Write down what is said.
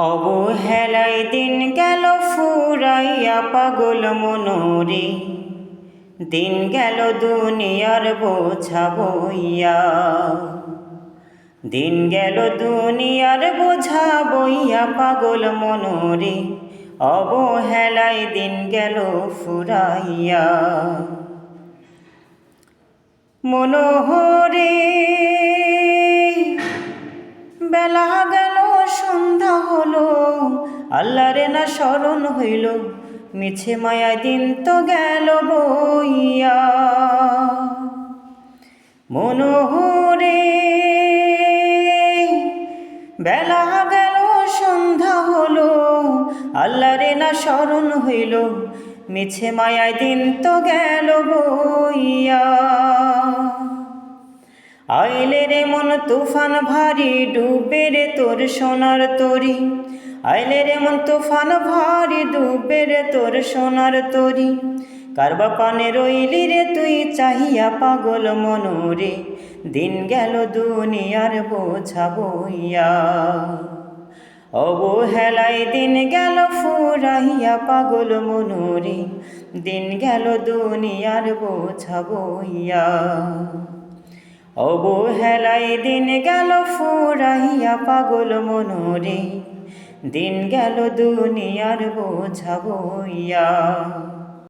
অবহেলায় দিন গেল ফুরাইয়া পাগল মনোরে, দিন গেল দুনিয়ার বোঝা বইয়া, দিন গেল দুনিয়ার বোঝা বইয়া পাগল মনোরে, অবহেলায় দিন গেল ফুরাইয়া। মনোহরে বেলা গেল সন্ধ্যা হলো, আল্লাহরে না স্মরণ হইল, মিছে মায়া দিন তো গেল বইয়া। মনোহরে বেলা গেল সন্ধ্যা হলো, আল্লাহরে না স্মরণ হইল, মিছে মায়া দিন তো গেল বইয়া। আইলে রে মন তুফান ভারী, ডুবে রে তোর সোনার তরি, আইলে রে মন তুফান ভারী, ডুবে রে তোর সোনার তরি। কারবা পানে রইলি রে তুই চাহিয়া পাগল মনোরে, দিন গেল দুনিয়ার বোঝা বইয়া। অবহেলায় দিন গেল ফুরাইয়া পাগল মনোরে, দিন গেল দুনিয়ার বোঝা বইয়া। অবহেলায় দিন গেল ফুরাইয়া পাগল মনোরে, দিন গেল দুনিয়ার বোঝা বইয়া।